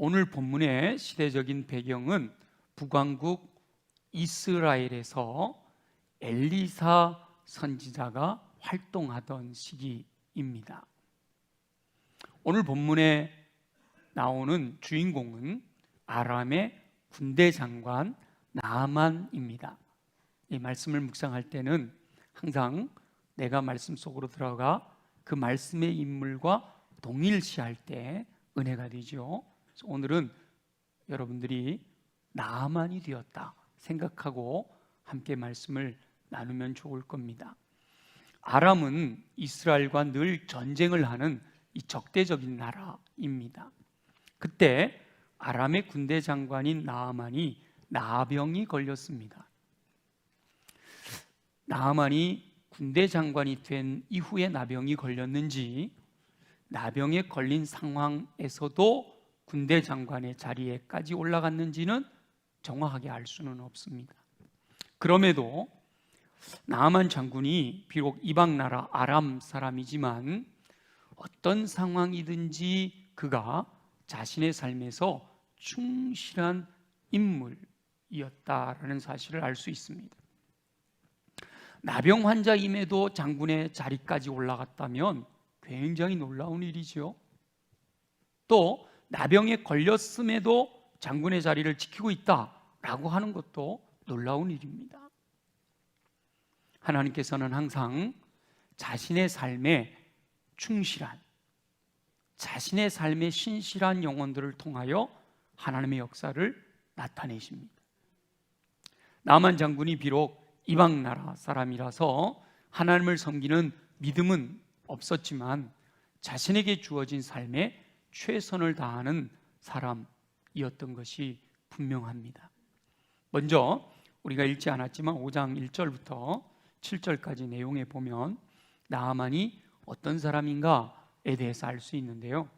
오늘 본문의 시대적인 배경은 북왕국 이스라엘에서 엘리사 선지자가 활동하던 시기입니다. 오늘 본문에 나오는 주인공은 아람의 군대 장관 나아만입니다. 이 말씀을 묵상할 때는 항상 내가 말씀 속으로 들어가 그 말씀의 인물과 동일시할 때 은혜가 되죠. 그래서 오늘은 여러분들이 나아만이 되었다 생각하고 함께 말씀을 나누면 좋을 겁니다. 아람은 이스라엘과 늘 전쟁을 하는 이 적대적인 나라입니다. 그때 아람의 군대 장관인 나아만이 나병이 걸렸습니다. 나아만이 군대 장관이 된 이후에 나병이 걸렸는지, 나병에 걸린 상황에서도 군대 장관의 자리에까지 올라갔는지는 정확하게 알 수는 없습니다. 그럼에도 나아만 장군이 비록 이방 나라 아람 사람이지만 어떤 상황이든지 그가 자신의 삶에서 충실한 인물이었다라는 사실을 알 수 있습니다. 나병 환자임에도 장군의 자리까지 올라갔다면 굉장히 놀라운 일이죠. 또 나병에 걸렸음에도 장군의 자리를 지키고 있다라고 하는 것도 놀라운 일입니다. 하나님께서는 항상 자신의 삶에 충실한, 자신의 삶에 신실한 영혼들을 통하여 하나님의 역사를 나타내십니다. 나아만 장군이 비록 이방 나라 사람이라서 하나님을 섬기는 믿음은 없었지만 자신에게 주어진 삶에 최선을 다하는 사람이었던 것이 분명합니다. 먼저 우리가 읽지 않았지만 5장 1절부터 7절까지 내용에 보면 나아만이 어떤 사람인가에 대해서 알 수 있는데요.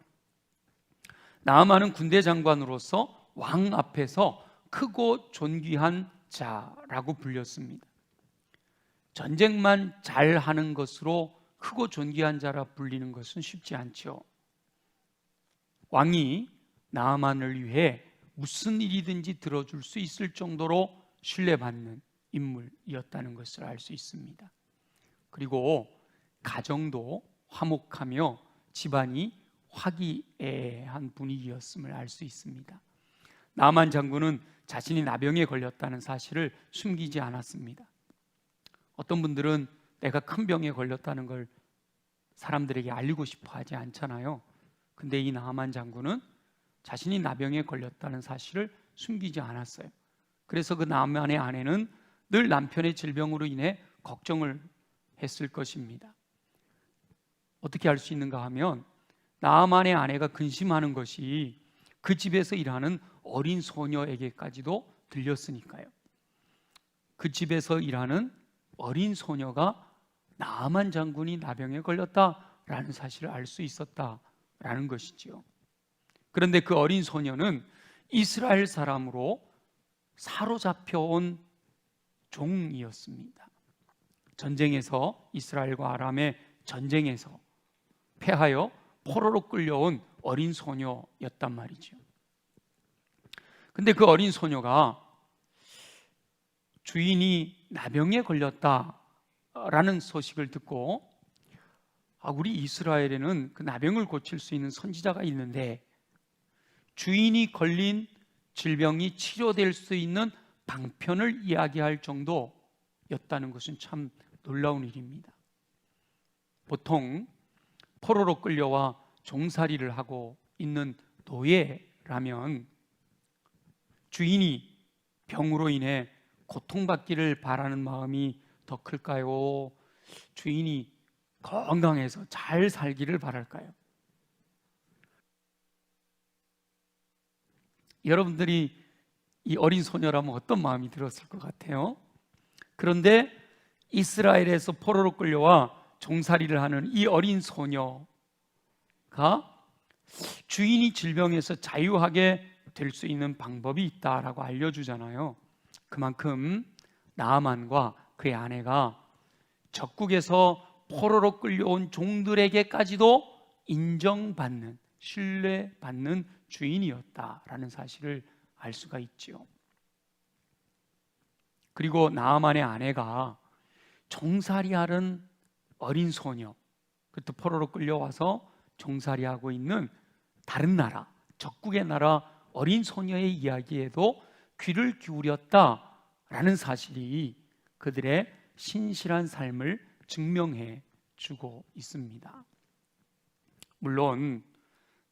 나아만은 군대 장관으로서 왕 앞에서 크고 존귀한 자라고 불렸습니다. 전쟁만 잘하는 것으로 크고 존귀한 자라 불리는 것은 쉽지 않죠. 왕이 나아만을 위해 무슨 일이든지 들어줄 수 있을 정도로 신뢰받는 인물이었다는 것을 알 수 있습니다. 그리고 가정도 화목하며 집안이 화기애애한 분위기였음을 알 수 있습니다. 나아만 장군은 자신이 나병에 걸렸다는 사실을 숨기지 않았습니다. 어떤 분들은 내가 큰 병에 걸렸다는 걸 사람들에게 알리고 싶어 하지 않잖아요. 근데 이 나아만 장군은 자신이 나병에 걸렸다는 사실을 숨기지 않았어요. 그래서 그 나아만의 아내는 늘 남편의 질병으로 인해 걱정을 했을 것입니다. 어떻게 알 수 있는가 하면 나아만의 아내가 근심하는 것이 그 집에서 일하는 어린 소녀에게까지도 들렸으니까요. 그 집에서 일하는 어린 소녀가 나아만 장군이 나병에 걸렸다라는 사실을 알 수 있었다라는 것이지요. 그런데 그 어린 소녀는 이스라엘 사람으로 사로잡혀온 종이었습니다. 전쟁에서, 이스라엘과 아람의 전쟁에서 패하여 포로로 끌려온 어린 소녀였단 말이죠. 근데 그 어린 소녀가 주인이 나병에 걸렸다라는 소식을 듣고 우리 이스라엘에는 그 나병을 고칠 수 있는 선지자가 있는데 주인이 걸린 질병이 치료될 수 있는 방편을 이야기할 정도였다는 것은 참 놀라운 일입니다. 보통 포로로 끌려와 종살이를 하고 있는 노예라면 주인이 병으로 인해 고통받기를 바라는 마음이 더 클까요? 주인이 건강해서 잘 살기를 바랄까요? 여러분들이 이 어린 소녀라면 어떤 마음이 들었을 것 같아요? 그런데 이스라엘에서 포로로 끌려와 종살이를 하는 이 어린 소녀가 주인이 질병에서 자유하게 될 수 있는 방법이 있다라고 알려주잖아요. 그만큼 나아만과 그의 아내가 적국에서 포로로 끌려온 종들에게까지도 인정받는 신뢰받는 주인이었다라는 사실을 알 수가 있지요. 그리고 나아만의 아내가 종살이하는 어린 소녀, 그것도 포로로 끌려와서 종살이하고 있는 다른 나라, 적국의 나라 어린 소녀의 이야기에도 귀를 기울였다라는 사실이 그들의 신실한 삶을 증명해 주고 있습니다. 물론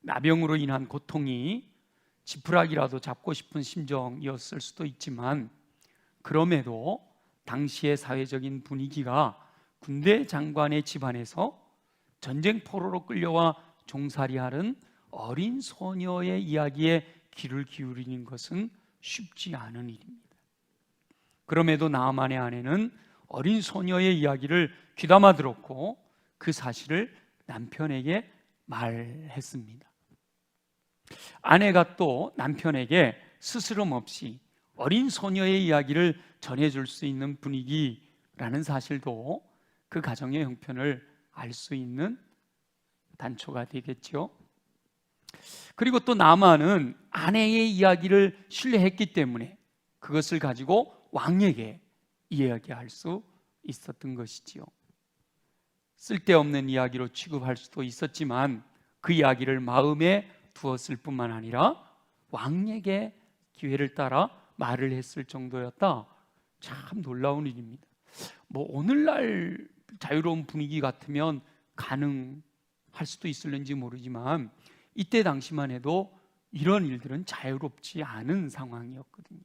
나병으로 인한 고통이 지푸라기라도 잡고 싶은 심정이었을 수도 있지만, 그럼에도 당시의 사회적인 분위기가 군대 장관의 집안에서 전쟁 포로로 끌려와 종살이하는 어린 소녀의 이야기에 귀를 기울이는 것은 쉽지 않은 일입니다. 그럼에도 나아만의 아내는 어린 소녀의 이야기를 귀담아 들었고 그 사실을 남편에게 말했습니다. 아내가 또 남편에게 스스럼 없이 어린 소녀의 이야기를 전해줄 수 있는 분위기라는 사실도 그 가정의 형편을 알 수 있는 단초가 되겠죠. 그리고 또 나만은 아내의 이야기를 신뢰했기 때문에 그것을 가지고 왕에게 이야기할 수 있었던 것이지요. 쓸데없는 이야기로 취급할 수도 있었지만 그 이야기를 마음에 두었을 뿐만 아니라 왕에게 기회를 따라 말을 했을 정도였다. 참 놀라운 일입니다. 오늘날 자유로운 분위기 같으면 가능할 수도 있을는지 모르지만 이때 당시만 해도 이런 일들은 자유롭지 않은 상황이었거든요.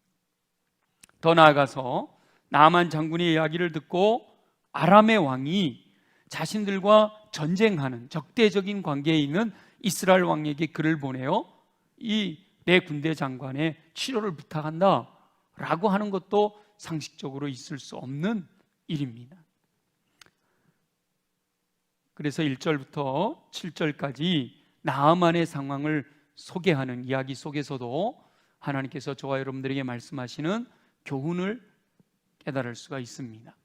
더 나아가서 나아만 장군의 이야기를 듣고 아람의 왕이 자신들과 전쟁하는 적대적인 관계에 있는 이스라엘 왕에게 글을 보내어 이 내 군대 장관의 치료를 부탁한다 라고 하는 것도 상식적으로 있을 수 없는 일입니다. 그래서 1절부터 7절까지 나아만의 상황을 소개하는 이야기 속에서도 하나님께서 저와 여러분들에게 말씀하시는 교훈을 깨달을 수가 있습니다.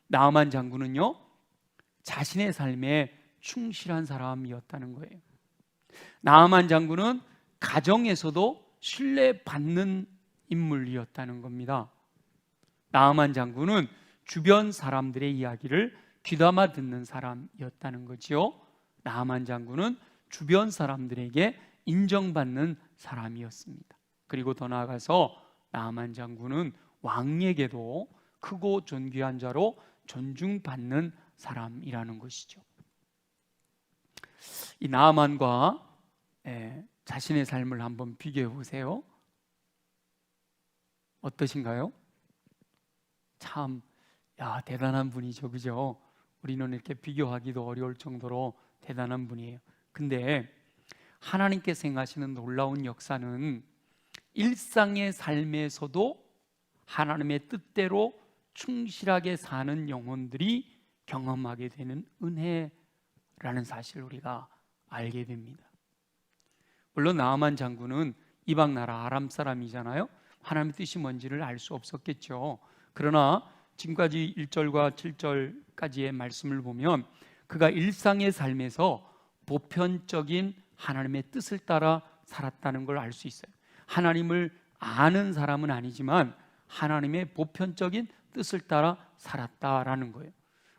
나아만 장군은요, 자신의 삶에 충실한 사람이었다는 거예요. 나아만 장군은 가정에서도 신뢰받는 인물이었다는 겁니다. 나아만 장군은 주변 사람들의 이야기를 귀담아 듣는 사람이었다는 거지요. 나아만 장군은 주변 사람들에게 인정받는 사람이었습니다. 그리고 더 나아가서 나아만 장군은 왕에게도 크고 존귀한 자로 존중받는 사람이라는 것이죠. 이 나아만과 자신의 삶을 한번 비교해 보세요. 어떠신가요? 참 대단한 분이죠, 그죠? 우리는 이렇게 비교하기도 어려울 정도로 대단한 분이에요. 근데 하나님께서 행하시는 놀라운 역사는 일상의 삶에서도 하나님의 뜻대로 충실하게 사는 영혼들이 경험하게 되는 은혜라는 사실을 우리가 알게 됩니다. 물론 나아만 장군은 이방 나라 아람 사람이잖아요. 하나님의 뜻이 뭔지를 알 수 없었겠죠. 그러나 지금까지 1절과 7절까지의 말씀을 보면 그가 일상의 삶에서 보편적인 하나님의 뜻을 따라 살았다는 걸 알 수 있어요. 하나님을 아는 사람은 아니지만 하나님의 보편적인 뜻을 따라 살았다라는 거예요.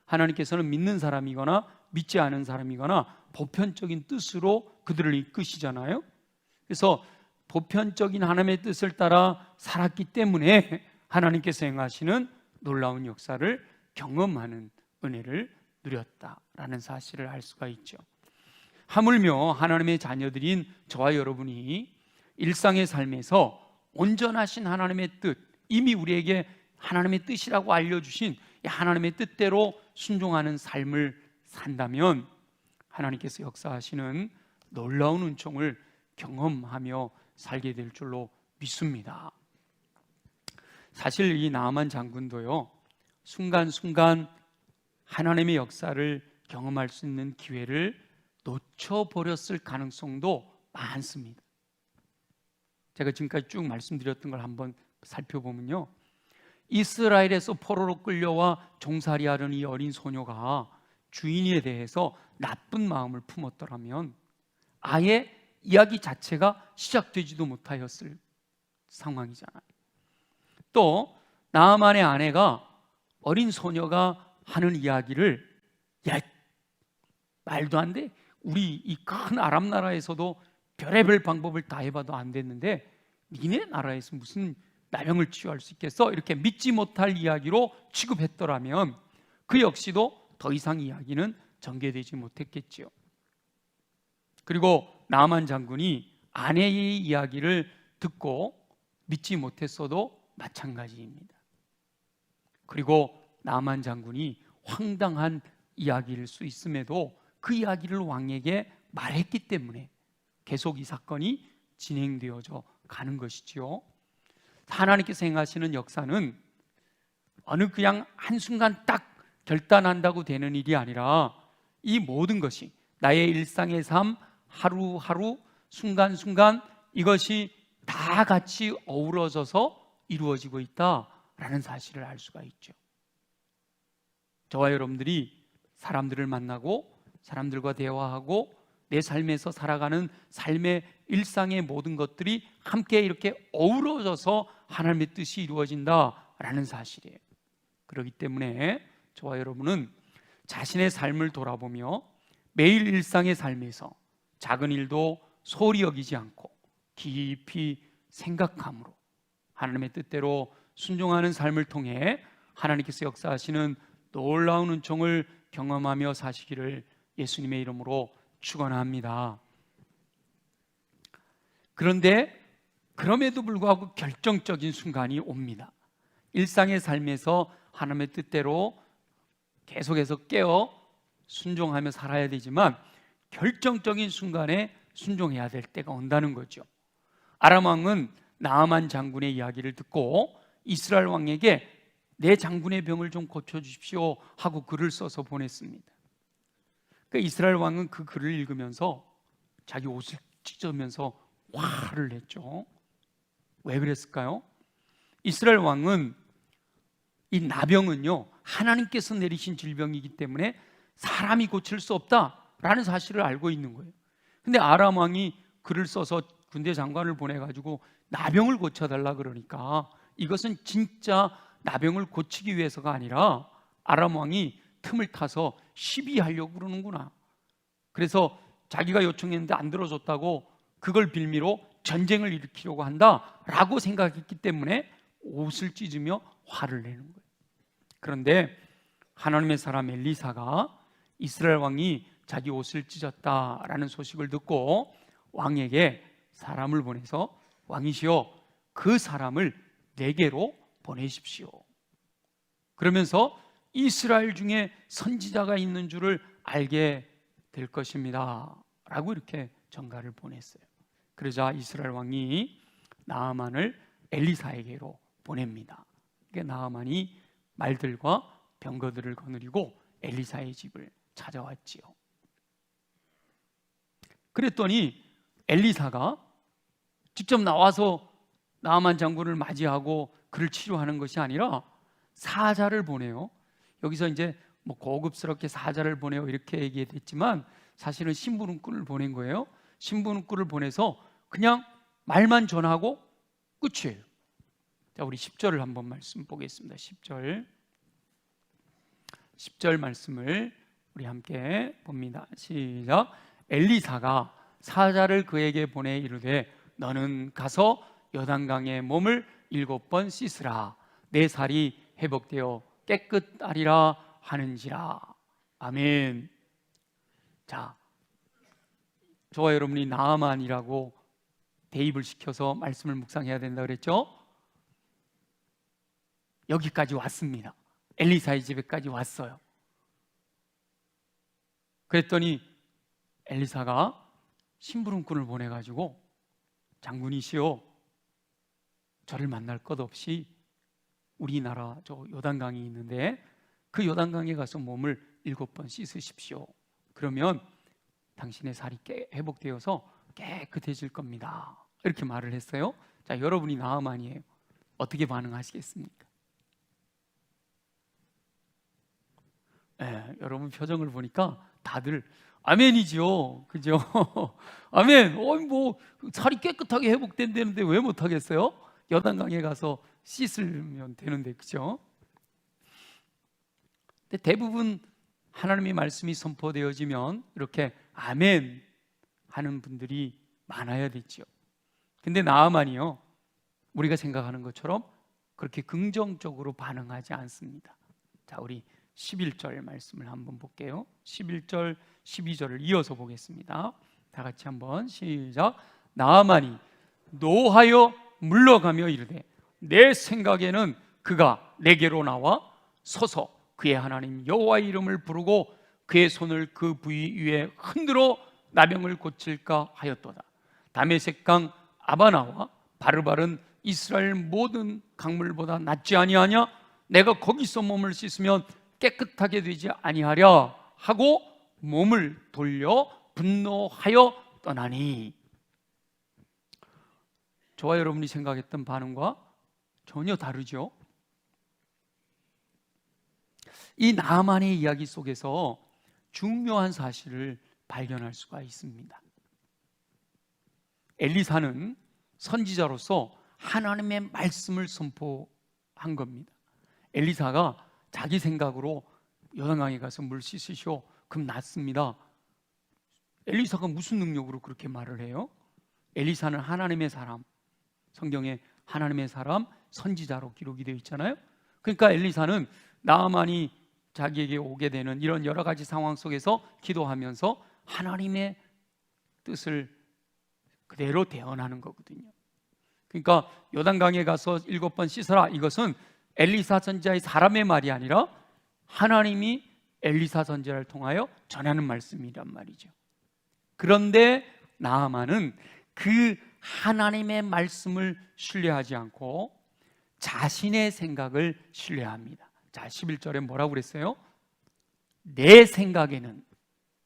하나님께서는 믿는 사람이거나 믿지 않은 사람이거나 보편적인 뜻으로 그들을 이끄시잖아요. 그래서 보편적인 하나님의 뜻을 따라 살았기 때문에 하나님께서 행하시는 놀라운 역사를 경험하는 은혜를 누렸다라는 사실을 알 수가 있죠. 하물며 하나님의 자녀들인 저와 여러분이 일상의 삶에서 온전하신 하나님의 뜻, 이미 우리에게 하나님의 뜻이라고 알려주신 하나님의 뜻대로 순종하는 삶을 산다면 하나님께서 역사하시는 놀라운 은총을 경험하며 살게 될 줄로 믿습니다. 사실 이 나아만 장군도요, 순간순간 하나님의 역사를 경험할 수 있는 기회를 놓쳐버렸을 가능성도 많습니다. 제가 지금까지 쭉 말씀드렸던 걸 한번 살펴보면요, 이스라엘에서 포로로 끌려와 종살이하는 이 어린 소녀가 주인에 대해서 나쁜 마음을 품었더라면 아예 이야기 자체가 시작되지도 못하였을 상황이잖아요. 또 나아만의 아내가 어린 소녀가 하는 이야기를, 야, 말도 안 돼, 우리 이 큰 아람 나라에서도 별의별 방법을 다 해봐도 안 됐는데 니네 나라에서 무슨 나병을 치유할 수 있겠어? 이렇게 믿지 못할 이야기로 취급했더라면 그 역시도 더 이상 이야기는 전개되지 못했겠지요. 그리고 나아만 장군이 아내의 이야기를 듣고 믿지 못했어도 마찬가지입니다. 그리고 나아만 장군이 황당한 이야기일 수 있음에도 그 이야기를 왕에게 말했기 때문에 계속 이 사건이 진행되어져 가는 것이지요. 하나님께서 행하시는 역사는 어느 그냥 한순간 딱 결단한다고 되는 일이 아니라 이 모든 것이 나의 일상의 삶, 하루하루 순간순간 이것이 다 같이 어우러져서 이루어지고 있다라는 사실을 알 수가 있죠. 저와 여러분들이 사람들을 만나고 사람들과 대화하고 내 삶에서 살아가는 삶의 일상의 모든 것들이 함께 이렇게 어우러져서 하나님의 뜻이 이루어진다라는 사실이에요. 그렇기 때문에 저와 여러분은 자신의 삶을 돌아보며 매일 일상의 삶에서 작은 일도 소홀히 여기지 않고 깊이 생각함으로 하나님의 뜻대로 순종하는 삶을 통해 하나님께서 역사하시는 놀라운 은총을 경험하며 사시기를 예수님의 이름으로 축원합니다. 그런데 그럼에도 불구하고 결정적인 순간이 옵니다. 일상의 삶에서 하나님의 뜻대로 계속해서 깨어 순종하며 살아야 되지만 결정적인 순간에 순종해야 될 때가 온다는 거죠. 아람 왕은 나아만 장군의 이야기를 듣고 이스라엘 왕에게 내 장군의 병을 좀 고쳐주십시오 하고 글을 써서 보냈습니다. 그러니까 이스라엘 왕은 그 글을 읽으면서 자기 옷을 찢으면서 화를 냈죠. 왜 그랬을까요? 이스라엘 왕은 이 나병은요, 하나님께서 내리신 질병이기 때문에 사람이 고칠 수 없다라는 사실을 알고 있는 거예요. 근데 아람 왕이 글을 써서 군대 장관을 보내가지고 나병을 고쳐달라 그러니까 이것은 진짜 나병을 고치기 위해서가 아니라 아람 왕이 틈을 타서 시비하려고 그러는구나. 그래서 자기가 요청했는데 안 들어줬다고 그걸 빌미로 전쟁을 일으키려고 한다라고 생각했기 때문에 옷을 찢으며 화를 내는 거예요. 그런데 하나님의 사람 엘리사가 이스라엘 왕이 자기 옷을 찢었다라는 소식을 듣고 왕에게 사람을 보내서 왕이시여 그 사람을 내게로 보내십시오. 그러면서 이스라엘 중에 선지자가 있는 줄을 알게 될 것입니다 라고 이렇게 전가를 보냈어요. 그러자 이스라엘 왕이 나아만을 엘리사에게로 보냅니다. 그러니까 나아만이 말들과 병거들을 거느리고 엘리사의 집을 찾아왔지요. 그랬더니 엘리사가 직접 나와서 나아만 장군을 맞이하고 그를 치료하는 것이 아니라 사자를 보내요. 여기서 이제 뭐 고급스럽게 사자를 보내요 이렇게 얘기했지만 사실은 신부름꾼을 보낸 거예요. 신부름꾼을 보내서 그냥 말만 전하고 끝이에요. 자, 우리 10절을 한번 말씀 보겠습니다. 10절 말씀을 우리 함께 봅니다. 시작. 엘리사가 사자를 그에게 보내 이르되 너는 가서 요단강에 몸을 7번 씻으라. 내 살이 회복되어 깨끗하리라 하는지라. 아멘. 자, 저와 여러분이 나아만이라고 대입을 시켜서 말씀을 묵상해야 된다 그랬죠? 여기까지 왔습니다. 엘리사의 집에까지 왔어요. 그랬더니 엘리사가 심부름꾼을 보내가지고 장군이시여 저를 만날 것 없이 우리나라 저 요단강이 있는데 그 요단강에 가서 몸을 7번 씻으십시오. 그러면 당신의 살이 회복되어서 깨끗해질 겁니다. 이렇게 말을 했어요. 자, 여러분이 나아만이에요. 어떻게 반응하시겠습니까? 여러분 표정을 보니까 다들 아멘이죠. 그죠? 아멘. 뭐 살이 깨끗하게 회복된다는데 왜 못하겠어요? 여단강에 가서 씻으면 되는데, 그죠? 근데 대부분 하나님의 말씀이 선포되어지면 이렇게 아멘 하는 분들이 많아야 되죠. 근데 나아만이요, 우리가 생각하는 것처럼 그렇게 긍정적으로 반응하지 않습니다. 자, 우리 11절 말씀을 한번 볼게요. 11절, 12절을 이어서 보겠습니다. 다 같이 한번 시작. 나아만이 노하여 물러가며 이르되 내 생각에는 그가 내게로 나와 서서 그의 하나님 여호와의 이름을 부르고 그의 손을 그 부위 위에 흔들어 나병을 고칠까 하였도다. 다메섹강 아바나와 바르바른 이스라엘 모든 강물보다 낫지 아니하냐? 내가 거기서 몸을 씻으면 깨끗하게 되지 아니하랴 하고 몸을 돌려 분노하여 떠나니. 저와 여러분이 생각했던 반응과 전혀 다르죠. 이 나아만의 이야기 속에서 중요한 사실을 발견할 수가 있습니다. 엘리사는 선지자로서 하나님의 말씀을 선포한 겁니다. 엘리사가 자기 생각으로 요단강에 가서 물 씻으시오, 그럼 낫습니다. 엘리사가 무슨 능력으로 그렇게 말을 해요? 엘리사는 하나님의 사람, 성경에 하나님의 사람, 선지자로 기록이 되어 있잖아요. 그러니까 엘리사는 나아만이 자기에게 오게 되는 이런 여러 가지 상황 속에서 기도하면서 하나님의 뜻을 그대로 대언하는 거거든요. 그러니까 요단강에 가서 7번 씻어라, 이것은 엘리사 선지자의 사람의 말이 아니라 하나님이 엘리사 선지자를 통하여 전하는 말씀이란 말이죠. 그런데 나아만은 그 하나님의 말씀을 신뢰하지 않고 자신의 생각을 신뢰합니다. 자, 11절에 뭐라고 그랬어요? 내 생각에는,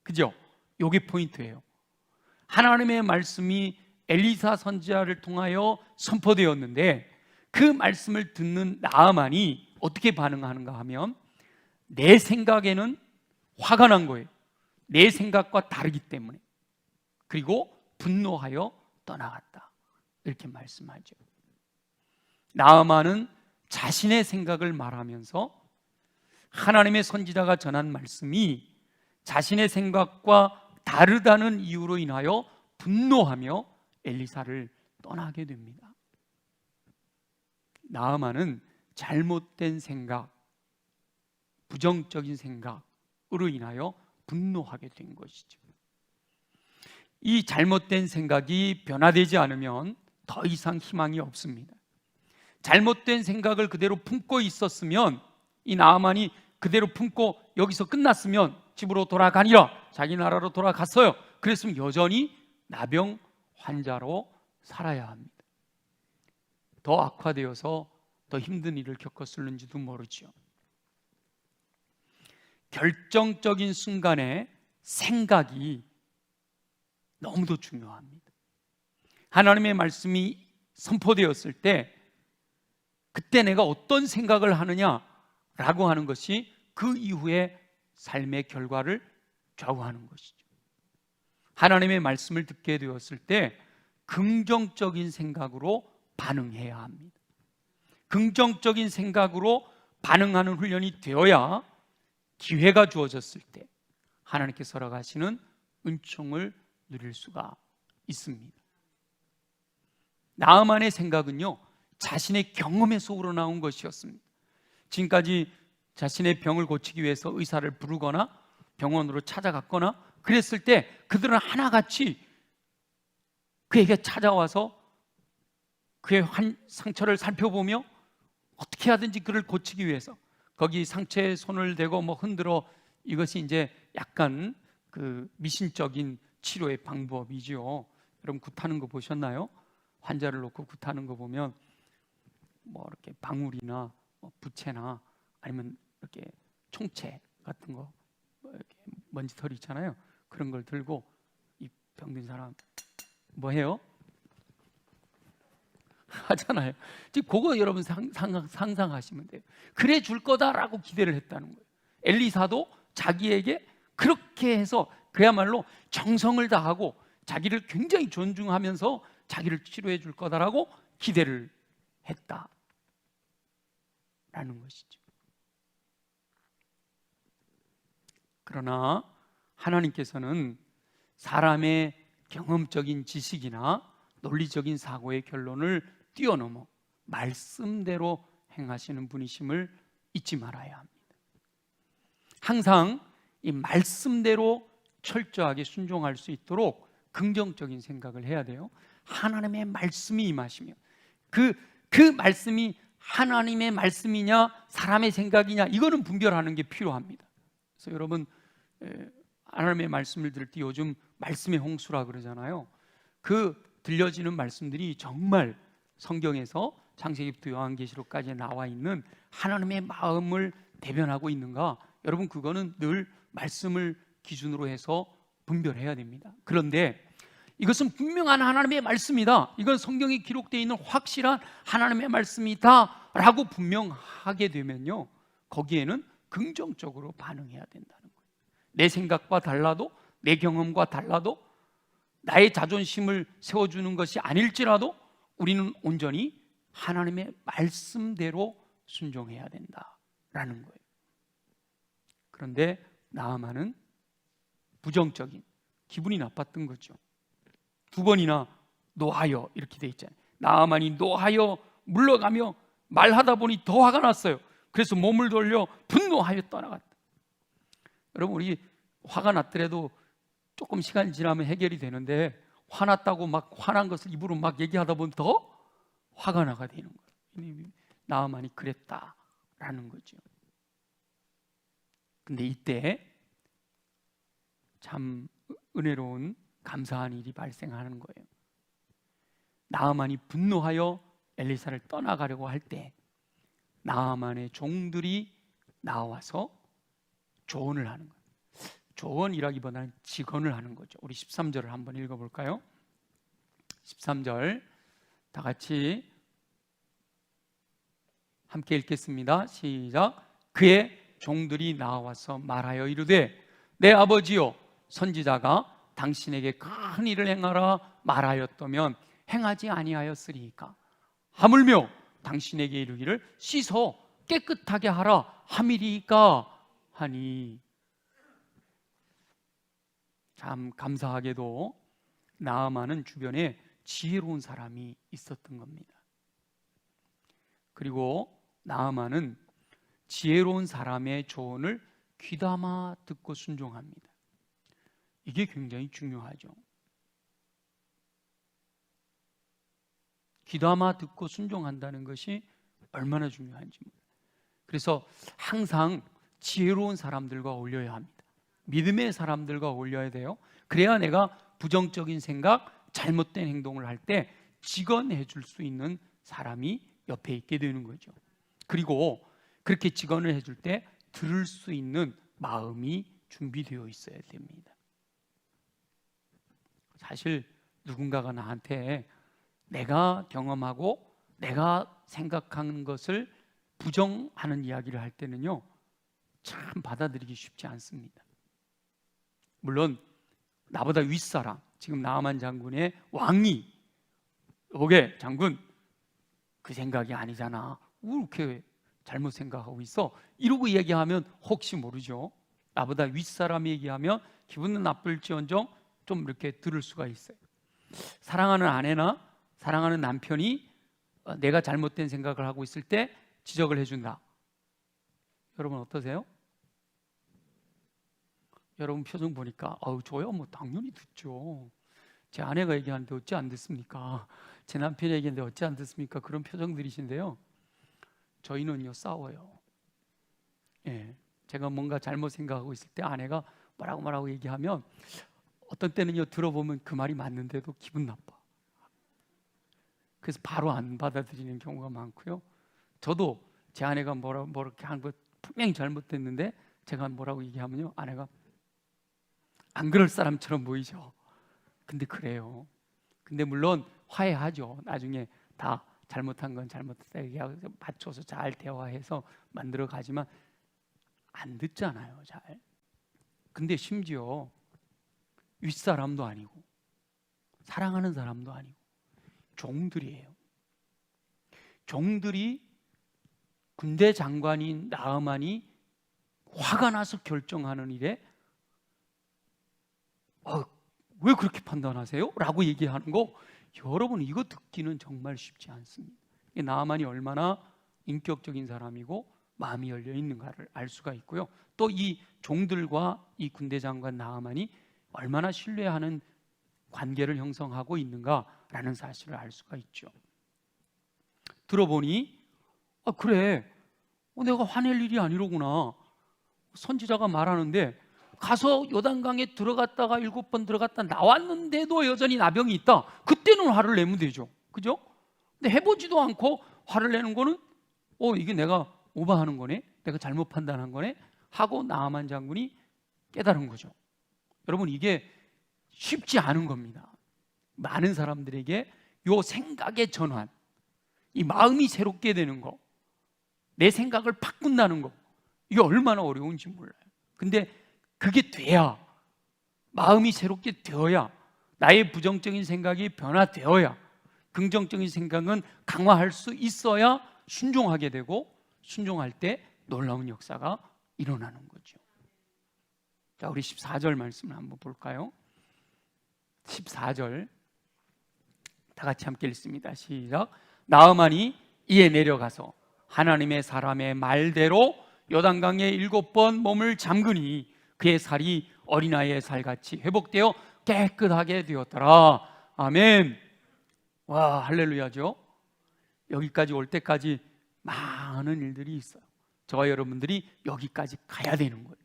그죠? 요게 포인트예요. 하나님의 말씀이 엘리사 선지자를 통하여 선포되었는데 그 말씀을 듣는 나아만이 어떻게 반응하는가 하면 내 생각에는 화가 난 거예요. 내 생각과 다르기 때문에. 그리고 분노하여 떠나갔다, 이렇게 말씀하죠. 나아만은 자신의 생각을 말하면서 하나님의 선지자가 전한 말씀이 자신의 생각과 다르다는 이유로 인하여 분노하며 엘리사를 떠나게 됩니다. 나아만은 잘못된 생각, 부정적인 생각으로 인하여 분노하게 된 것이죠. 이 잘못된 생각이 변화되지 않으면 더 이상 희망이 없습니다. 잘못된 생각을 그대로 품고 있었으면, 이 나아만이 그대로 품고 여기서 끝났으면 집으로 돌아가니라, 자기 나라로 돌아갔어요. 그랬으면 여전히 나병 환자로 살아야 합니다. 더 악화되어서 더 힘든 일을 겪었을는지도 모르죠. 결정적인 순간에 생각이 너무도 중요합니다. 하나님의 말씀이 선포되었을 때 그때 내가 어떤 생각을 하느냐라고 하는 것이 그 이후의 삶의 결과를 좌우하는 것이죠. 하나님의 말씀을 듣게 되었을 때 긍정적인 생각으로 반응해야 합니다. 긍정적인 생각으로 반응하는 훈련이 되어야 기회가 주어졌을 때 하나님께서 허락하시는 은총을 누릴 수가 있습니다. 나아만의 생각은요, 자신의 경험에서 우러나온 것이었습니다. 지금까지 자신의 병을 고치기 위해서 의사를 부르거나 병원으로 찾아갔거나 그랬을 때 그들은 하나같이 그에게 찾아와서 그의 상처를 살펴보며 어떻게 하든지 그를 고치기 위해서 거기 상처에 손을 대고 흔들어, 이것이 이제 약간 그 미신적인 치료의 방법이죠. 여러분 굿하는 거 보셨나요? 환자를 놓고 굿하는 거 보면 이렇게 방울이나 부채나 아니면 이렇게 총채 같은 거, 이렇게 먼지털이 있잖아요. 그런 걸 들고 이 병든 사람 뭐 해요? 하잖아요. 지금 그거 여러분 상상하시면 돼요. 그래 줄 거다라고 기대를 했다는 거예요. 엘리사도 자기에게 그렇게 해서 그야말로 정성을 다하고 자기를 굉장히 존중하면서 자기를 치료해 줄 거다라고 기대를 했다라는 것이죠. 그러나 하나님께서는 사람의 경험적인 지식이나 논리적인 사고의 결론을 뛰어넘어 말씀대로 행하시는 분이심을 잊지 말아야 합니다. 항상 이 말씀대로 철저하게 순종할 수 있도록 긍정적인 생각을 해야 돼요. 하나님의 말씀이 임하시며 그 말씀이 하나님의 말씀이냐 사람의 생각이냐 이거는 분별하는 게 필요합니다. 그래서 여러분 하나님의 말씀을 들을 때 요즘 말씀의 홍수라 그러잖아요. 그 들려지는 말씀들이 정말 성경에서 창세기부터 요한계시록까지 나와 있는 하나님의 마음을 대변하고 있는가? 여러분 그거는 늘 말씀을 기준으로 해서 분별해야 됩니다. 그런데 이것은 분명한 하나님의 말씀이다, 이건 성경에 기록되어 있는 확실한 하나님의 말씀이다 라고 분명하게 되면요, 거기에는 긍정적으로 반응해야 된다는 거예요. 내 생각과 달라도, 내 경험과 달라도, 나의 자존심을 세워주는 것이 아닐지라도 우리는 온전히 하나님의 말씀대로 순종해야 된다라는 거예요. 그런데 나아만은 부정적인, 기분이 나빴던 거죠. 2번이나 노하여 이렇게 돼 있잖아요. 나아만이 노하여 물러가며 말하다 보니 더 화가 났어요. 그래서 몸을 돌려 분노하여 떠나갔다. 여러분, 우리 화가 났더라도 조금 시간이 지나면 해결이 되는데 화났다고 막 화난 것을 입으로 막 얘기하다 보면 더 화가 나가 되는 거예요. 나아만이 그랬다라는 거죠. 근데 이때 참 은혜로운 감사한 일이 발생하는 거예요. 나아만이 분노하여 엘리사를 떠나가려고 할 때 나아만의 종들이 나와서 조언을 하는 거예요. 조언이라기보다는 직언을 하는 거죠. 우리 13절을 한번 읽어볼까요? 13절 다 같이 함께 읽겠습니다. 시작. 그의 종들이 나와서 말하여 이르되 내 아버지요 선지자가 당신에게 큰 일을 행하라 말하였다면 행하지 아니하였으리이까? 하물며 당신에게 이르기를 씻어 깨끗하게 하라 함이리이까 하니. 참 감사하게도 나아만은 주변에 지혜로운 사람이 있었던 겁니다. 그리고 나아만은 지혜로운 사람의 조언을 귀담아 듣고 순종합니다. 이게 굉장히 중요하죠. 귀담아 듣고 순종한다는 것이 얼마나 중요한지. 그래서 항상 지혜로운 사람들과 어울려야 합니다. 믿음의 사람들과 어울려야 돼요. 그래야 내가 부정적인 생각, 잘못된 행동을 할 때 직언해 줄 수 있는 사람이 옆에 있게 되는 거죠. 그리고 그렇게 직언을 해줄 때 들을 수 있는 마음이 준비되어 있어야 됩니다. 사실 누군가가 나한테 내가 경험하고 내가 생각하는 것을 부정하는 이야기를 할 때는요, 참 받아들이기 쉽지 않습니다. 물론 나보다 윗사람, 지금 나아만 장군의 왕이 여보게 장군 그 생각이 아니잖아, 왜 이렇게 잘못 생각하고 있어? 이러고 얘기하면 혹시 모르죠. 나보다 윗사람이 얘기하면 기분은 나쁠지언정 좀 이렇게 들을 수가 있어요. 사랑하는 아내나 사랑하는 남편이 내가 잘못된 생각을 하고 있을 때 지적을 해준다. 여러분 어떠세요? 여러분 표정 보니까 저야 뭐 당연히 듣죠. 제 아내가 얘기하는데 어찌 안 듣습니까? 제 남편이 얘기하는데 어찌 안 듣습니까? 그런 표정들이신데요, 저희는요 싸워요. 예, 제가 뭔가 잘못 생각하고 있을 때 아내가 뭐라고 얘기하면 어떤 때는요 들어보면 그 말이 맞는데도 기분 나빠. 그래서 바로 안 받아들이는 경우가 많고요. 저도 제 아내가 뭐렇게 한 거 분명히 잘못됐는데 제가 뭐라고 얘기하면요, 아내가 안 그럴 사람처럼 보이죠. 근데 그래요. 근데 물론 화해하죠. 나중에 다 잘못한 건 잘못했다 얘기하고 맞춰서 잘 대화해서 만들어 가지만 안 듣잖아요, 잘. 근데 심지어 윗사람도 아니고 사랑하는 사람도 아니고 종들이에요. 종들이 군대 장관인 나아만이 화가 나서 결정하는 일에 왜 그렇게 판단하세요? 라고 얘기하는 거, 여러분 이거 듣기는 정말 쉽지 않습니다. 나아만이 얼마나 인격적인 사람이고 마음이 열려 있는가를 알 수가 있고요. 또 이 종들과 이 군대 장관 나아만이 얼마나 신뢰하는 관계를 형성하고 있는가라는 사실을 알 수가 있죠. 들어보니 그래, 내가 화낼 일이 아니로구나. 선지자가 말하는데 가서 요단강에 들어갔다가 7번 들어갔다 나왔는데도 여전히 나병이 있다. 그때는 화를 내면 되죠. 그죠? 근데 해보지도 않고 화를 내는 거는 이게 내가 오버하는 거네, 내가 잘못 판단한 거네 하고 나아만 장군이 깨달은 거죠. 여러분 이게 쉽지 않은 겁니다. 많은 사람들에게 요 생각의 전환, 이 마음이 새롭게 되는 거, 내 생각을 바꾼다는 거, 이게 얼마나 어려운지 몰라요. 근데 그게 돼야, 마음이 새롭게 되어야, 나의 부정적인 생각이 변화되어야, 긍정적인 생각은 강화할 수 있어야 순종하게 되고, 순종할 때 놀라운 역사가 일어나는 거죠. 자, 우리 14절 말씀을 한번 볼까요? 14절 다 같이 함께 읽습니다. 시작. 나아만이 이에 내려가서 하나님의 사람의 말대로 요단강에 7번 몸을 잠그니 그의 살이 어린아이의 살같이 회복되어 깨끗하게 되었더라. 아멘. 와, 할렐루야죠. 여기까지 올 때까지 많은 일들이 있어요. 저와 여러분들이 여기까지 가야 되는 거예요.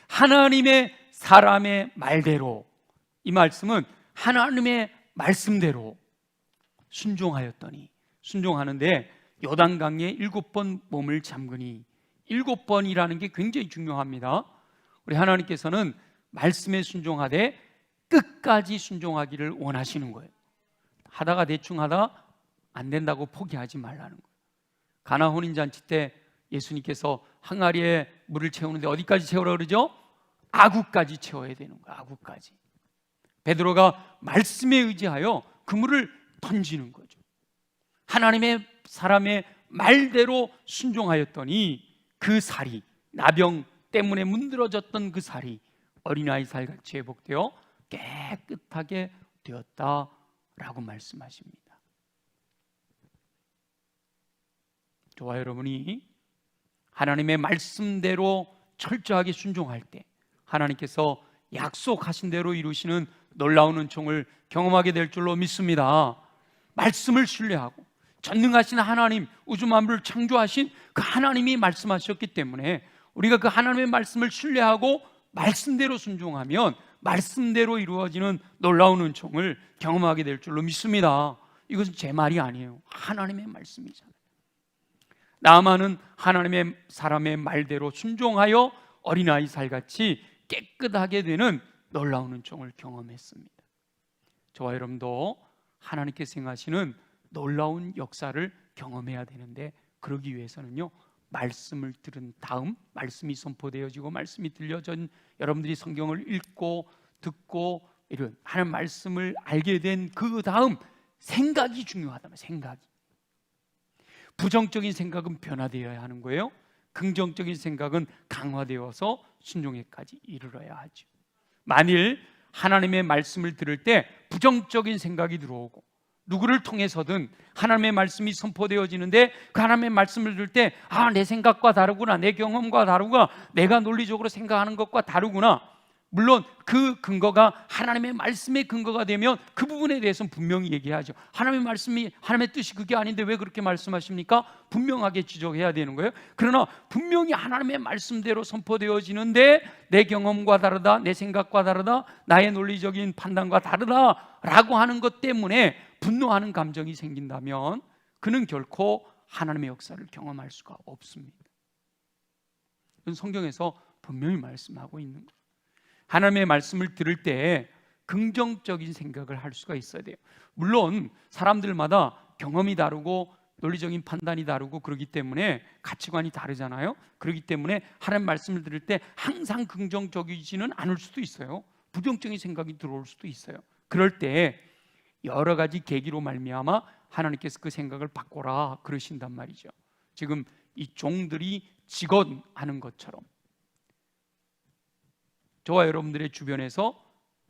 하나님의 사람의 말대로, 이 말씀은 하나님의 말씀대로 순종하였더니, 순종하는데 요단강에 7번 몸을 잠그니, 7번이라는 게 굉장히 중요합니다. 우리 하나님께서는 말씀에 순종하되 끝까지 순종하기를 원하시는 거예요. 하다가 대충 하다 안 된다고 포기하지 말라는 거예요. 가나 혼인잔치 때 예수님께서 항아리에 물을 채우는데 어디까지 채우라 그러죠? 아구까지 채워야 되는 거예요. 아구까지. 베드로가 말씀에 의지하여 그 물을 던지는 거죠. 하나님의 사람의 말대로 순종하였더니 그 살이, 나병 때문에 문드러졌던 그 살이 어린아이 살같이 회복되어 깨끗하게 되었다라고 말씀하십니다. 저와 여러분이 하나님의 말씀대로 철저하게 순종할 때 하나님께서 약속하신 대로 이루시는 놀라운 은총을 경험하게 될 줄로 믿습니다. 말씀을 신뢰하고 전능하신 하나님, 우주 만물을 창조하신 그 하나님이 말씀하셨기 때문에 우리가 그 하나님의 말씀을 신뢰하고 말씀대로 순종하면 말씀대로 이루어지는 놀라운 은총을 경험하게 될 줄로 믿습니다. 이것은 제 말이 아니에요. 하나님의 말씀이잖아요. 나아만은 하나님의 사람의 말대로 순종하여 어린아이 살같이 깨끗하게 되는 놀라운 은총을 경험했습니다. 저와 여러분도 하나님께서 행하시는 놀라운 역사를 경험해야 되는데, 그러기 위해서는요, 말씀을 들은 다음, 말씀이 선포되어지고 말씀이 들려진, 여러분들이 성경을 읽고 듣고 이런 하나님 말씀을 알게 된 그 다음 생각이 중요하다면, 생각이, 부정적인 생각은 변화되어야 하는 거예요. 긍정적인 생각은 강화되어서 순종에까지 이르러야 하죠. 만일 하나님의 말씀을 들을 때 부정적인 생각이 들어오고 누구를 통해서든 하나님의 말씀이 선포되어지는데 그 하나님의 말씀을 들을 때 내 생각과 다르구나, 내 경험과 다르구나, 내가 논리적으로 생각하는 것과 다르구나, 물론 그 근거가 하나님의 말씀의 근거가 되면 그 부분에 대해서는 분명히 얘기하죠. 하나님의 말씀이, 하나님의 뜻이 그게 아닌데 왜 그렇게 말씀하십니까? 분명하게 지적해야 되는 거예요. 그러나 분명히 하나님의 말씀대로 선포되어지는데 내 경험과 다르다, 내 생각과 다르다, 나의 논리적인 판단과 다르다라고 하는 것 때문에 분노하는 감정이 생긴다면 그는 결코 하나님의 역사를 경험할 수가 없습니다. 이건 성경에서 분명히 말씀하고 있는 거예요. 하나님의 말씀을 들을 때 긍정적인 생각을 할 수가 있어야 돼요. 물론 사람들마다 경험이 다르고 논리적인 판단이 다르고 그렇기 때문에 가치관이 다르잖아요. 그렇기 때문에 하나님 말씀을 들을 때 항상 긍정적이지는 않을 수도 있어요. 부정적인 생각이 들어올 수도 있어요. 그럴 때 여러 가지 계기로 말미암아 하나님께서 그 생각을 바꿔라 그러신단 말이죠. 지금 이 종들이 직언하는 것처럼 저와 여러분들의 주변에서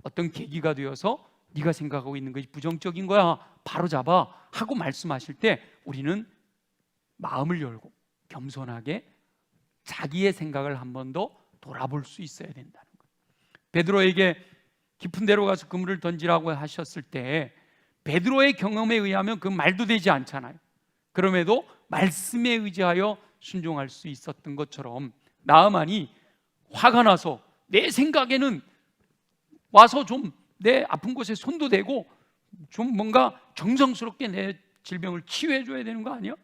어떤 계기가 되어서 네가 생각하고 있는 것이 부정적인 거야, 바로잡아 하고 말씀하실 때 우리는 마음을 열고 겸손하게 자기의 생각을 한 번 더 돌아볼 수 있어야 된다는 거예요. 베드로에게 깊은 데로 가서 그물을 던지라고 하셨을 때 베드로의 경험에 의하면 그 말도 되지 않잖아요. 그럼에도 말씀에 의지하여 순종할 수 있었던 것처럼 나아만이 화가 나서 내 생각에는 와서 좀 내 아픈 곳에 손도 대고 좀 뭔가 정성스럽게 내 질병을 치유해 줘야 되는 거 아니야?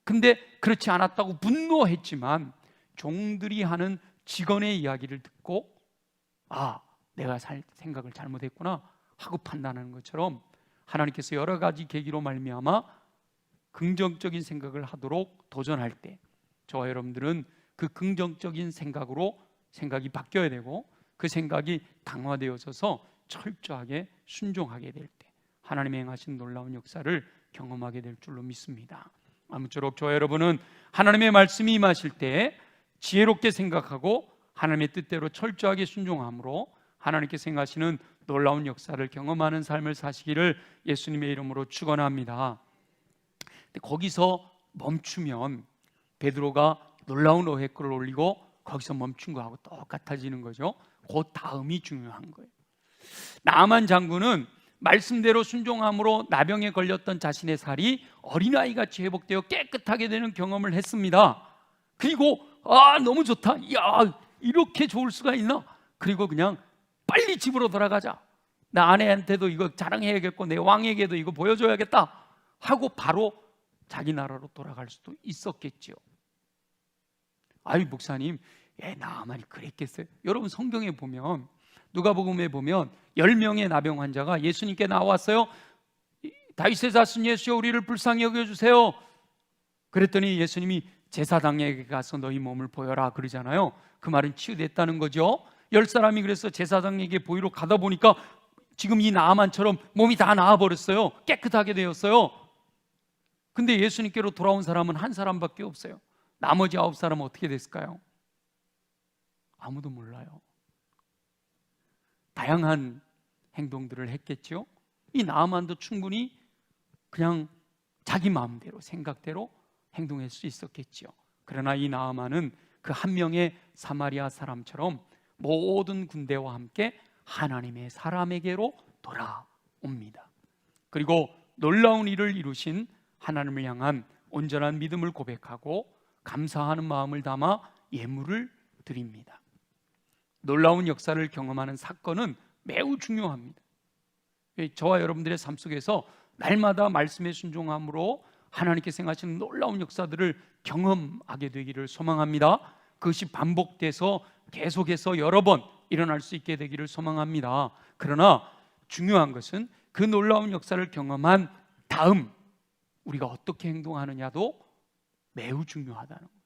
근데 그렇지 않았다고 분노했지만 종들이 하는 직원의 이야기를 듣고 아, 내가 생각을 잘못했구나 하고 판단하는 것처럼 하나님께서 여러 가지 계기로 말미암아 긍정적인 생각을 하도록 도전할 때 저와 여러분들은 그 긍정적인 생각으로 생각이 바뀌어야 되고 그 생각이 강화되어져서 철저하게 순종하게 될 때 하나님의 행하신 놀라운 역사를 경험하게 될 줄로 믿습니다. 아무쪼록 저와 여러분은 하나님의 말씀이 임하실 때 지혜롭게 생각하고 하나님의 뜻대로 철저하게 순종함으로 하나님께서 행하시는 놀라운 역사를 경험하는 삶을 사시기를 예수님의 이름으로 축원합니다. 거기서 멈추면 베드로가 놀라운 어획글을 올리고 거기서 멈춘 거하고 똑같아지는 거죠. 그 다음이 중요한 거예요. 나아만 장군은 말씀대로 순종함으로 나병에 걸렸던 자신의 살이 어린아이같이 회복되어 깨끗하게 되는 경험을 했습니다. 그리고 너무 좋다, 이야 이렇게 좋을 수가 있나? 그리고 그냥 빨리 집으로 돌아가자, 나 아내한테도 이거 자랑해야겠고 내 왕에게도 이거 보여줘야겠다 하고 바로 자기 나라로 돌아갈 수도 있었겠죠. 아유 목사님, 나아만이 그랬겠어요? 여러분 성경에 보면 누가복음에 보면 10명의 나병 환자가 예수님께 나왔어요. 다윗의 자손 예수여 우리를 불쌍히 여겨주세요. 그랬더니 예수님이 제사장에게 가서 너희 몸을 보여라 그러잖아요. 그 말은 치유됐다는 거죠. 10사람이 그래서 제사장에게 보이러 가다 보니까 지금 이 나아만처럼 몸이 다 나아버렸어요. 깨끗하게 되었어요. 근데 예수님께로 돌아온 사람은 한 사람밖에 없어요. 나머지 9사람은 어떻게 됐을까요? 아무도 몰라요. 다양한 행동들을 했겠죠. 이 나아만도 충분히 그냥 자기 마음대로 생각대로 행동할 수 있었겠죠. 그러나 이 나아만은 그 한 명의 사마리아 사람처럼 모든 군대와 함께 하나님의 사람에게로 돌아옵니다. 그리고 놀라운 일을 이루신 하나님을 향한 온전한 믿음을 고백하고 감사하는 마음을 담아 예물을 드립니다. 놀라운 역사를 경험하는 사건은 매우 중요합니다. 저와 여러분들의 삶 속에서 날마다 말씀에 순종함으로 하나님께서 행하시는 놀라운 역사들을 경험하게 되기를 소망합니다. 그것이 반복돼서 계속해서 여러 번 일어날 수 있게 되기를 소망합니다. 그러나 중요한 것은 그 놀라운 역사를 경험한 다음 우리가 어떻게 행동하느냐도 매우 중요하다는 거예요.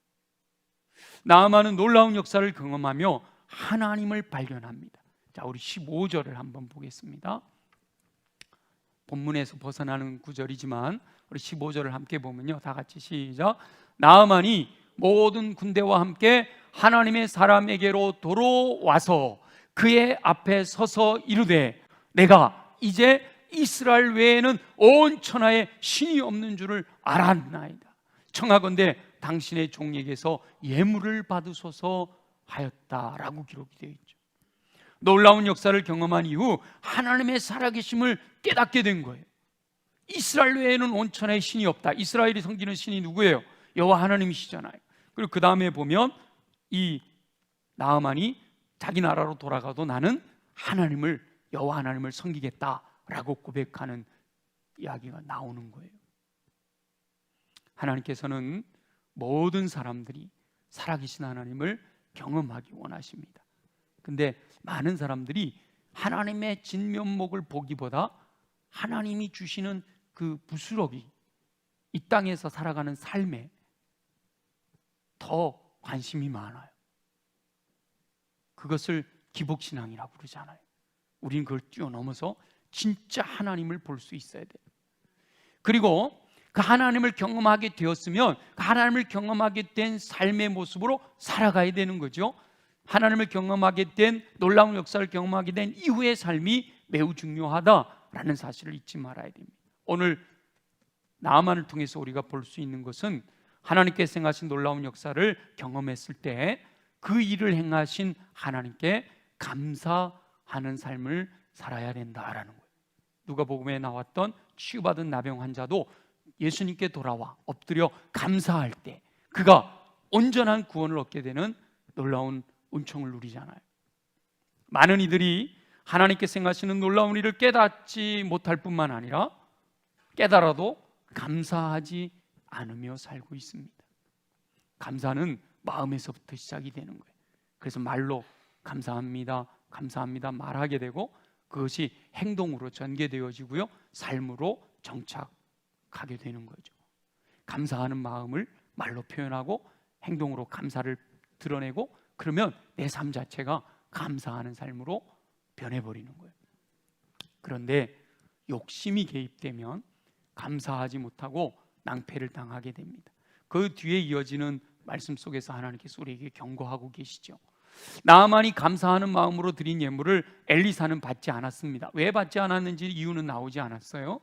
나아만은 놀라운 역사를 경험하며 하나님을 발견합니다. 자, 우리 15절을 한번 보겠습니다. 본문에서 벗어나는 구절이지만 우리 15절을 함께 보면요, 다 같이 시작. 나아만이 모든 군대와 함께 하나님의 사람에게로 돌아와서 그의 앞에 서서 이르되 내가 이제 이스라엘 외에는 온 천하에 신이 없는 줄을 알았나이다. 청하건대 당신의 종에게서 예물을 받으소서 하였다라고 기록이 되어 있죠. 놀라운 역사를 경험한 이후 하나님의 살아계심을 깨닫게 된 거예요. 이스라엘 외에는 온 천하에 신이 없다. 이스라엘이 섬기는 신이 누구예요? 여호와 하나님이시잖아요. 그리고 그 다음에 보면 이 나아만이 자기 나라로 돌아가도 나는 하나님을, 여호와 하나님을 섬기겠다라고 고백하는 이야기가 나오는 거예요. 하나님께서는 모든 사람들이 살아계신 하나님을 경험하기 원하십니다. 근데 많은 사람들이 하나님의 진면목을 보기보다 하나님이 주시는 그 부스러기, 이 땅에서 살아가는 삶에 더 관심이 많아요. 그것을 기복신앙이라 부르잖아요. 우리는 그걸 뛰어넘어서 진짜 하나님을 볼 수 있어야 돼요. 그리고 그 하나님을 경험하게 되었으면 그 하나님을 경험하게 된 삶의 모습으로 살아가야 되는 거죠. 하나님을 경험하게 된, 놀라운 역사를 경험하게 된 이후의 삶이 매우 중요하다라는 사실을 잊지 말아야 됩니다. 오늘 나아만을 통해서 우리가 볼 수 있는 것은 하나님께서 행하신 놀라운 역사를 경험했을 때 그 일을 행하신 하나님께 감사하는 삶을 살아야 된다라는 거예요. 누가복음에 나왔던 치유받은 나병 환자도 예수님께 돌아와 엎드려 감사할 때 그가 온전한 구원을 얻게 되는 놀라운 은총을 누리잖아요. 많은 이들이 하나님께서 행하시는 놀라운 일을 깨닫지 못할 뿐만 아니라 깨달아도 감사하지 않으며 살고 있습니다. 감사는 마음에서부터 시작이 되는 거예요. 그래서 말로 감사합니다, 감사합니다 말하게 되고 그것이 행동으로 전개되어지고요, 삶으로 정착하게 되는 거죠. 감사하는 마음을 말로 표현하고 행동으로 감사를 드러내고 그러면 내 삶 자체가 감사하는 삶으로 변해버리는 거예요. 그런데 욕심이 개입되면 감사하지 못하고 낭패를 당하게 됩니다. 그 뒤에 이어지는 말씀 속에서 하나님께서 우리에게 경고하고 계시죠. 나아만이 감사하는 마음으로 드린 예물을 엘리사는 받지 않았습니다. 왜 받지 않았는지 이유는 나오지 않았어요.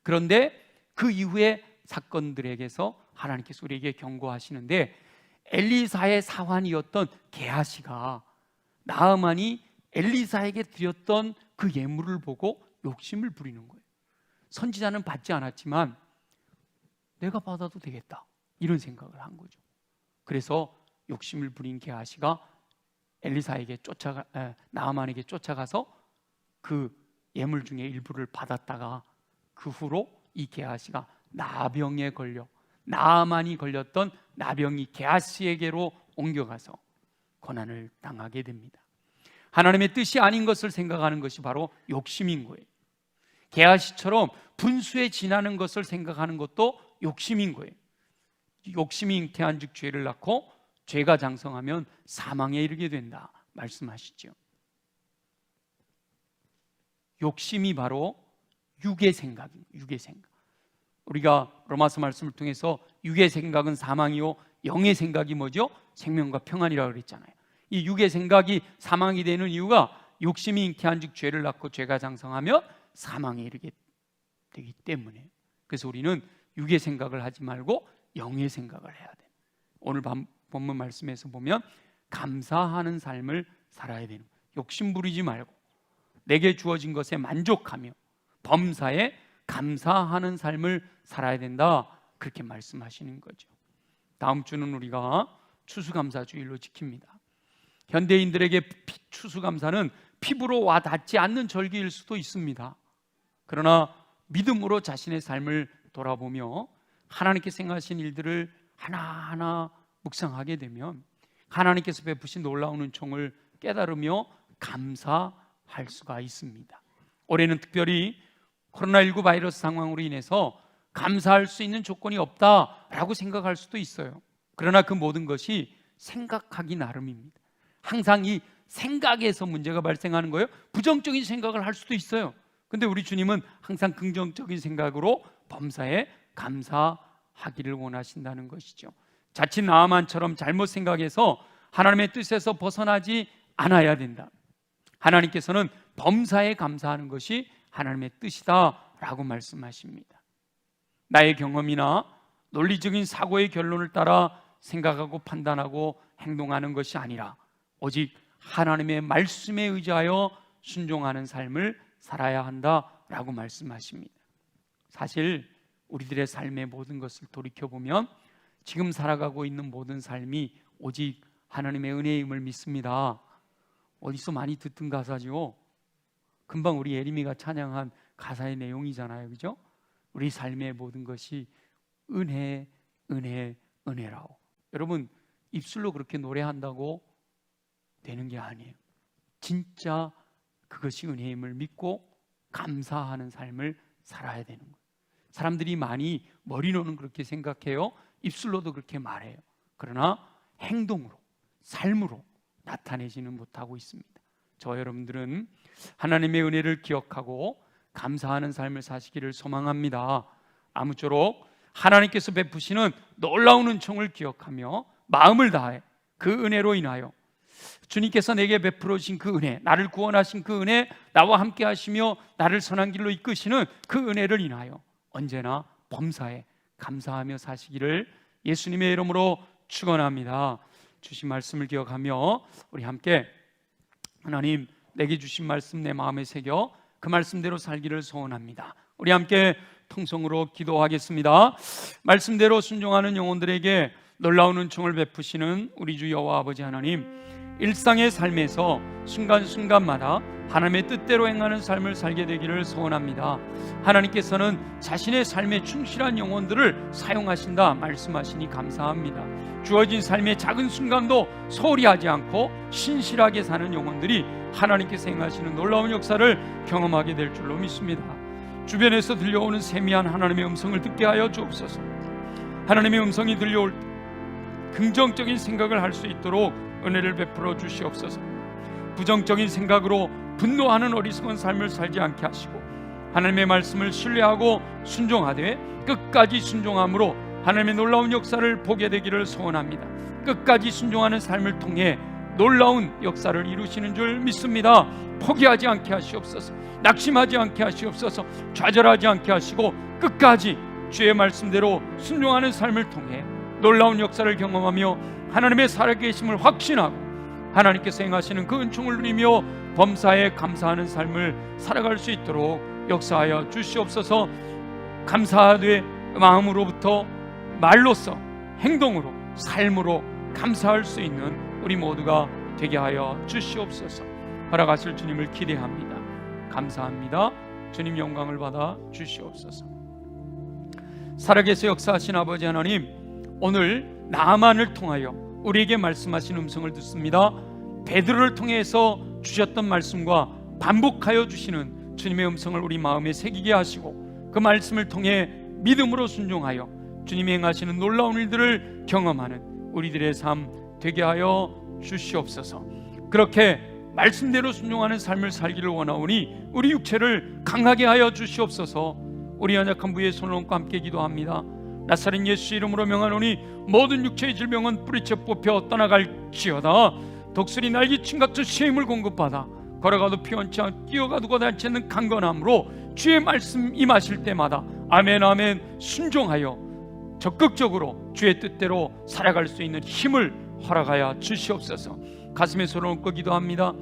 그런데 그 이후의 사건들에게서 하나님께서 우리에게 경고하시는데 엘리사의 사환이었던 게하시가 나아만이 엘리사에게 드렸던 그 예물을 보고 욕심을 부리는 거예요. 선지자는 받지 않았지만 내가 받아도 되겠다 이런 생각을 한 거죠. 그래서 욕심을 부린 게하시가 엘리사에게 나아만에게 쫓아가서 그 예물 중에 일부를 받았다가 그 후로 이 게하시가 나병에 걸려 나아만이 걸렸던 나병이 게하시에게로 옮겨가서 고난을 당하게 됩니다. 하나님의 뜻이 아닌 것을 생각하는 것이 바로 욕심인 거예요. 게하시처럼 분수에 지나는 것을 생각하는 것도 욕심인 거예요. 욕심이 잉태한 즉 죄를 낳고 죄가 장성하면 사망에 이르게 된다 말씀하시죠. 욕심이 바로 육의 생각입니다. 육의 생각. 우리가 로마서 말씀을 통해서 육의 생각은 사망이요 영의 생각이 뭐죠? 생명과 평안이라고 그랬잖아요. 이 육의 생각이 사망이 되는 이유가 욕심이 잉태한 즉 죄를 낳고 죄가 장성하면 사망에 이르게 되기 때문에. 그래서 우리는 육의 생각을 하지 말고 영의 생각을 해야 돼. 오늘 본문 말씀에서 보면 감사하는 삶을 살아야 되는 거예요. 욕심 부리지 말고 내게 주어진 것에 만족하며 범사에 감사하는 삶을 살아야 된다 그렇게 말씀하시는 거죠. 다음 주는 우리가 추수감사주일로 지킵니다. 현대인들에게 추수감사는 피부로 와 닿지 않는 절기일 수도 있습니다. 그러나 믿음으로 자신의 삶을 돌아보며 하나님께서 행하신 일들을 하나하나 묵상하게 되면 하나님께서 베푸신 놀라운 은총을 깨달으며 감사할 수가 있습니다. 올해는 특별히 코로나19 바이러스 상황으로 인해서 감사할 수 있는 조건이 없다라고 생각할 수도 있어요. 그러나 그 모든 것이 생각하기 나름입니다. 항상 이 생각에서 문제가 발생하는 거예요. 부정적인 생각을 할 수도 있어요. 근데 우리 주님은 항상 긍정적인 생각으로 범사에 감사하기를 원하신다는 것이죠. 자칫 나아만처럼 잘못 생각해서 하나님의 뜻에서 벗어나지 않아야 된다. 하나님께서는 범사에 감사하는 것이 하나님의 뜻이다라고 말씀하십니다. 나의 경험이나 논리적인 사고의 결론을 따라 생각하고 판단하고 행동하는 것이 아니라 오직 하나님의 말씀에 의지하여 순종하는 삶을 살아야 한다라고 말씀하십니다. 사실 우리들의 삶의 모든 것을 돌이켜보면 지금 살아가고 있는 모든 삶이 오직 하나님의 은혜임을 믿습니다. 어디서 많이 듣던 가사죠. 금방 우리 예림이가 찬양한 가사의 내용이잖아요, 그죠? 우리 삶의 모든 것이 은혜, 은혜, 은혜라고. 여러분 입술로 그렇게 노래한다고 되는 게 아니에요. 진짜 그것이 은혜임을 믿고 감사하는 삶을 살아야 되는 거예요. 사람들이 많이 머리로는 그렇게 생각해요. 입술로도 그렇게 말해요. 그러나 행동으로, 삶으로 나타내지는 못하고 있습니다. 저와 여러분들은 하나님의 은혜를 기억하고 감사하는 삶을 사시기를 소망합니다. 아무쪼록 하나님께서 베푸시는 놀라운 은총을 기억하며 마음을 다해 그 은혜로 인하여 주님께서 내게 베풀어 주신 그 은혜, 나를 구원하신 그 은혜, 나와 함께 하시며 나를 선한 길로 이끄시는 그 은혜를 인하여 언제나 범사에 감사하며 사시기를 예수님의 이름으로 축원합니다. 주신 말씀을 기억하며 우리 함께 하나님 내게 주신 말씀 내 마음에 새겨 그 말씀대로 살기를 소원합니다. 우리 함께 통성으로 기도하겠습니다. 말씀대로 순종하는 영혼들에게 놀라운 은총을 베푸시는 우리 주 여호와 아버지 하나님, 일상의 삶에서 순간순간마다 하나님의 뜻대로 행하는 삶을 살게 되기를 소원합니다. 하나님께서는 자신의 삶에 충실한 영혼들을 사용하신다 말씀하시니 감사합니다. 주어진 삶의 작은 순간도 소홀히 하지 않고 신실하게 사는 영혼들이 하나님께서 행하시는 놀라운 역사를 경험하게 될 줄로 믿습니다. 주변에서 들려오는 세미한 하나님의 음성을 듣게 하여 주옵소서. 하나님의 음성이 들려올 때 긍정적인 생각을 할 수 있도록 은혜를 베풀어 주시옵소서. 부정적인 생각으로 분노하는 어리석은 삶을 살지 않게 하시고 하나님의 말씀을 신뢰하고 순종하되 끝까지 순종함으로 하나님의 놀라운 역사를 보게 되기를 소원합니다. 끝까지 순종하는 삶을 통해 놀라운 역사를 이루시는 줄 믿습니다. 포기하지 않게 하시옵소서. 낙심하지 않게 하시옵소서. 좌절하지 않게 하시고 끝까지 주의 말씀대로 순종하는 삶을 통해 놀라운 역사를 경험하며 하나님의 살아계심을 확신하고 하나님께서 행하시는 그 은총을 누리며 범사에 감사하는 삶을 살아갈 수 있도록 역사하여 주시옵소서. 감사하되 마음으로부터 말로써 행동으로 삶으로 감사할 수 있는 우리 모두가 되게 하여 주시옵소서. 허락하실 주님을 기대합니다. 감사합니다. 주님 영광을 받아 주시옵소서. 살아계셔 역사하신 아버지 하나님, 오늘 나아만을 통하여 우리에게 말씀하신 음성을 듣습니다. 베드로를 통해서 주셨던 말씀과 반복하여 주시는 주님의 음성을 우리 마음에 새기게 하시고 그 말씀을 통해 믿음으로 순종하여 주님이 행하시는 놀라운 일들을 경험하는 우리들의 삶 되게 하여 주시옵소서. 그렇게 말씀대로 순종하는 삶을 살기를 원하오니 우리 육체를 강하게 하여 주시옵소서. 우리 연약한 부의 손을 얹고 함께 기도합니다. 나사렛 예수 이름으로 명하노니 모든 육체의 질병은 뿌리째 뽑혀 떠나갈지어다. 독수리 날개침 같은 쉼을 공급받아 걸어가도 피원치 않고 뛰어가도 거다치 않는 강건함으로 주의 말씀 임하실 때마다 아멘 아멘 순종하여 적극적으로 주의 뜻대로 살아갈 수 있는 힘을 허락하여 주시옵소서. 가슴에 손을 얹고 기도합니다.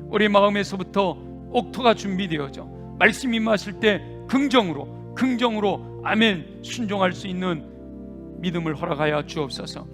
우리 마음에서부터 옥토가 준비되어져 말씀 임하실 때 긍정으로 아멘 순종할 수 있는 믿음을 허락하여 주옵소서.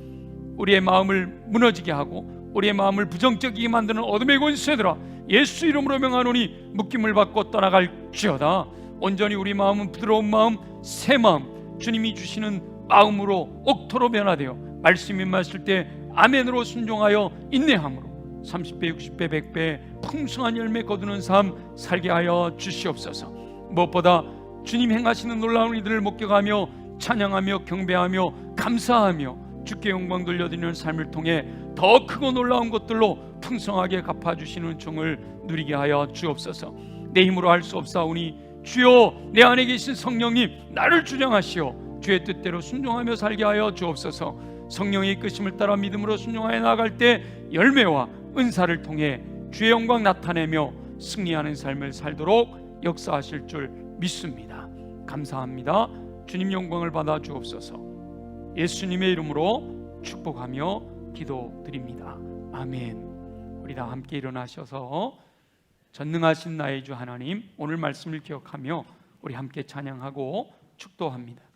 우리의 마음을 무너지게 하고 우리의 마음을 부정적이게 만드는 어둠의 권세들아 예수 이름으로 명하노니 묶임을 받고 떠나갈지어다. 온전히 우리 마음은 부드러운 마음, 새 마음, 주님이 주시는 마음으로 옥토로 변화되어 말씀 임하실 때 아멘으로 순종하여 인내함으로 30배, 60배, 100배 풍성한 열매 거두는 삶 살게 하여 주시옵소서. 무엇보다 주님 행하시는 놀라운 일들을 목격하며 찬양하며 경배하며 감사하며 주께 영광 돌려드리는 삶을 통해 더 크고 놀라운 것들로 풍성하게 갚아주시는 은총을 누리게 하여 주옵소서. 내 힘으로 할 수 없사오니 주여 내 안에 계신 성령님 나를 주장하시어 주의 뜻대로 순종하며 살게 하여 주옵소서. 성령의 이끄심을 따라 믿음으로 순종하여 나아갈 때 열매와 은사를 통해 주의 영광 나타내며 승리하는 삶을 살도록 역사하실 줄 믿습니다. 감사합니다. 주님 영광을 받아 주옵소서. 예수님의 이름으로 축복하며 기도드립니다. 아멘. 우리 다 함께 일어나셔서 전능하신 나의 주 하나님 오늘 말씀을 기억하며 우리 함께 찬양하고 축도합니다.